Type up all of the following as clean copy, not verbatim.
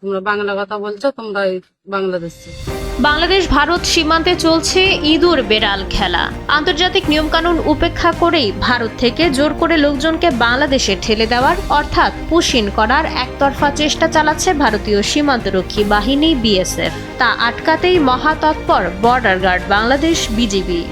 তোমরা বাংলা কথা বলছো, তোমরা বাংলাদেশে। বাংলাদেশ ভারত সীমান্তে চলছে ইঁদুর বেড়াল খেলা। আন্তর্জাতিক নিয়মকানুন উপেক্ষা করেই ভারত থেকে জোর করে লোকজনকে বাংলাদেশে ঠেলে দেওয়ার অর্থাৎ পুশ ইন করার একতরফা চেষ্টা চালাচ্ছে ভারতীয় সীমান্তরক্ষী বাহিনী বিএসএফ। তা আটকাতেই মহাতৎপর বর্ডার গার্ড বাংলাদেশ বিজিবি।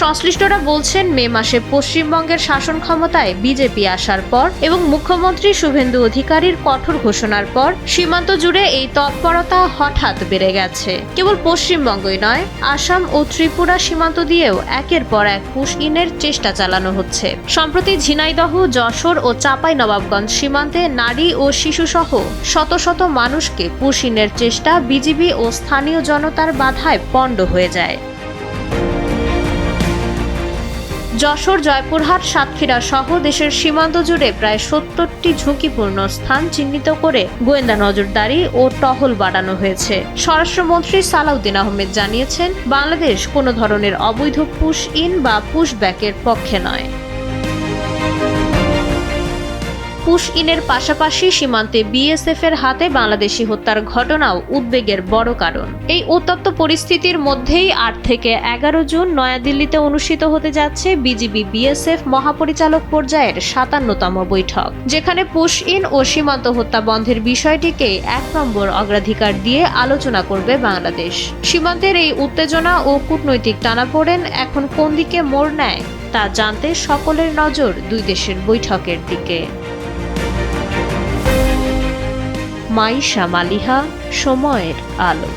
সংশ্লিষ্টরা বলছেন, মে মাসে পশ্চিমবঙ্গের শাসন ক্ষমতায় বিজেপি আসার পর এবং মুখ্যমন্ত্রী শুভেন্দু অধিকারীর কঠোর ঘোষণার পর সীমান্ত জুড়ে এই তৎপরতা হঠাৎ বেড়ে গেছে। কেবল পশ্চিমবঙ্গই নয়, আসাম ও ত্রিপুরা সীমান্ত দিয়েও একের পর এক পুশ ইনের চেষ্টা চালানো হচ্ছে। সম্প্রতি ঝিনাইদহ, যশোর ও চাঁপাইনবাবগঞ্জ সীমান্তে নারী ও শিশুসহ শত শত মানুষকে পুশ ইনের চেষ্টা বিজিবি ও স্থানীয় জনতার বাধায় পণ্ড হয়ে যায়। যশোর, জয়পুরহাট, সাতক্ষীরা সহ দেশের সীমান্ত জুড়ে প্রায় ৭০টি ঝুঁকিপূর্ণ স্থান চিহ্নিত করে গোয়েন্দা নজরদারি ও টহল বাড়ানো হয়েছে। স্বরাষ্ট্রমন্ত্রী সালাউদ্দিন আহমেদ জানিয়েছেন, বাংলাদেশ কোনো ধরনের অবৈধ পুশ ইন বা পুশ ব্যাকের পক্ষে নয়। পুশ ইনের পাশাপাশি সীমান্তে বিএসএফ এর হাতে বাংলাদেশি হত্যার ঘটনাও উদ্বেগের বড় কারণ। এই উত্তপ্ত পরিস্থিতির মধ্যেই ৮ থেকে ১১ জুন নয়াদিল্লিতে অনুষ্ঠিত হতে যাচ্ছে বিজিবি বিএসএফ মহাপরিচালক পর্যায়ের ৫৭তম বৈঠক, যেখানে পুশ ইন ও সীমান্ত হত্যা বন্ধের বিষয়টিকে ১ নম্বর অগ্রাধিকার দিয়ে আলোচনা করবে বাংলাদেশ। সীমান্তের এই উত্তেজনা ও কূটনৈতিক টানাপোড়েন এখন কোন দিকে মোড় নেয় তা জানতে সকলের নজর দুই দেশের বৈঠকের দিকে। মাইশা মালিহা, সময়ের আলো।